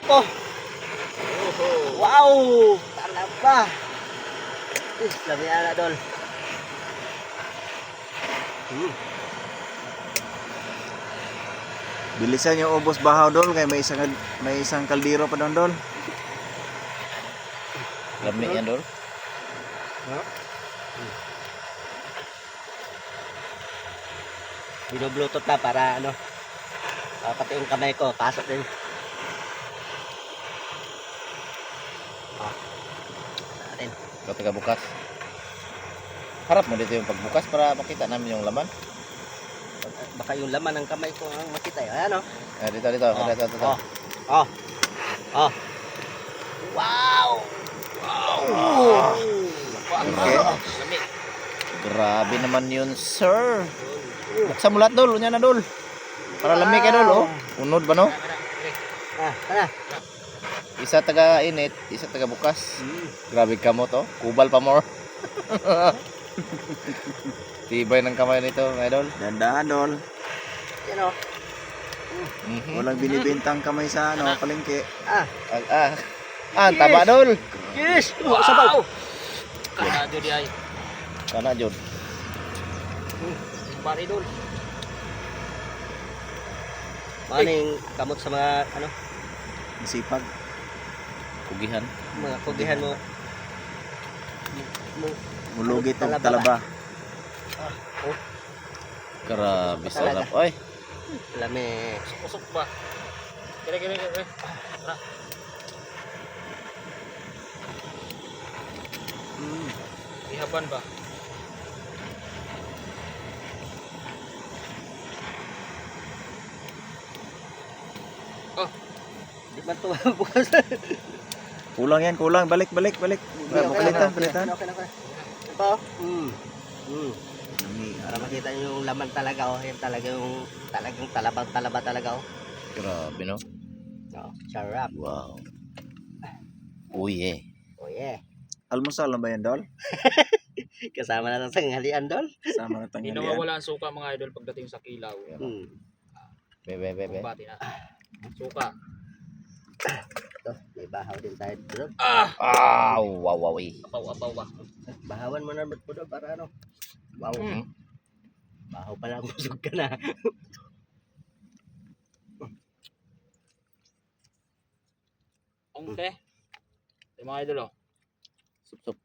Oh. Wow! Talaba. Labi na dol. Bilisan yung ubos bahaw dol kay may isang kaldero pa doon dol. Lami yan dol. Binoblutot na para ano. Pati yung kamay ko pasok din. Natin. Ikaw taga bukas. Harap mo dito yung pagbukas para makita namin yung laman. Baka yung laman ng kamay ko ang makita yun. Ayan o. Dito. Dito. Oh. Wow! Okay. Grabe naman yun, sir. Buksan mo lahat dol, unya na dol. Para lami kayo dol, oh. Unod ba no? Tara. Isa taga init, isa taga bukas. Grabe ka mo to. Kubal pa more. Tibay ng kamay nito, idol. Dandahan dol. Yan o. Walang binibintang kamay sa palengke. Taba dol. Yes! Sabaw! Kana jud di ay. Kana jud. Pare dol. Maning kamot sa mga ano, Sipag. Kugihan. mga kugihan mo. Mulugit ng Talaba. talaba. Grabe Talaga. sarap. Oy. Lami. Usok ba? Kira. Tara. Ihaban ba? Oh, Di man to bukas. Kulang yan, kulang. Balik. Palitan. Okay. Ito. Para makita nyo yung laman talaga oh. Yan talaga yung talagang talaba talaga oh. Grabe no. Oh, sarap. Wow. Oh yeah. Oh yeah. Almusal na ba yan dol? Kasama na ng sanghalian dol. Sama na hindi tanghalian. nawawala ang suka mga idol pagdating sa kilaw. Bebe. Kumbati na. Suka. Ito, may bahaw din tayo bro. Wow. Apaw ba? Bahawan mo na bro para ano. Wow. Bahaw pala busog ka na. Okay. Yung mga idol oh. Sup.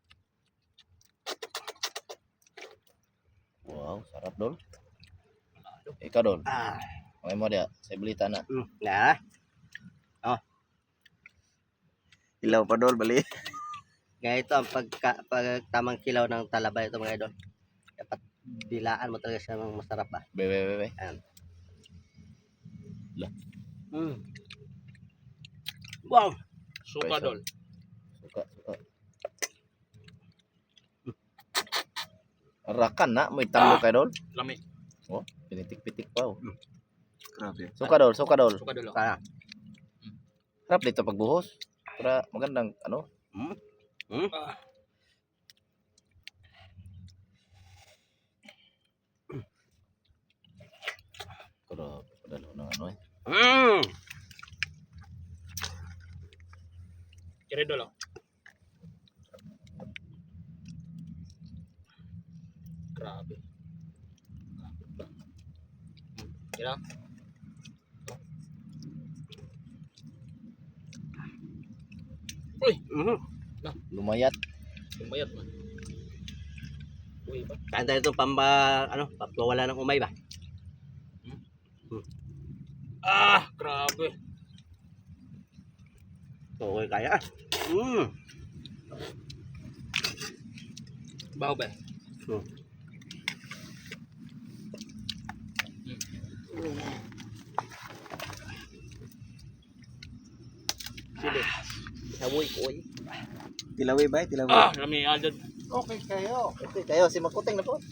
Wow, sarap dol. Ikaw dol. Okay mo dia. Sa balita na. Na. Ilaw pa dol, bali. Kaya ito ang pag tamang kilaw ng talaba ito mga idol. Dapat dilaan mo talaga siya ng masarap ba. Bebe. Ayan. Lah. Wow. Suka dol. Suka. Rakan na, may talo kay dol. Lami. Oh, pinitik-pitik pa oh. Grabe. Suka dol. Suka dol oh. Kaya. Harap dito pagbuhos. Para magandang ano. Pero padalo ng ano eh. Kira dol oh. Grabe. Kira. Uy, Lumayat. lumayat man. Uy ba? Kain tayo itong pagwawala ng umay ba? Grabe. Okay, kaya. Baho ba? Sili. Hawoy ko eh. Tilawi ba? Tilawi. Lami idol. Okay kayo, si Makuting na po.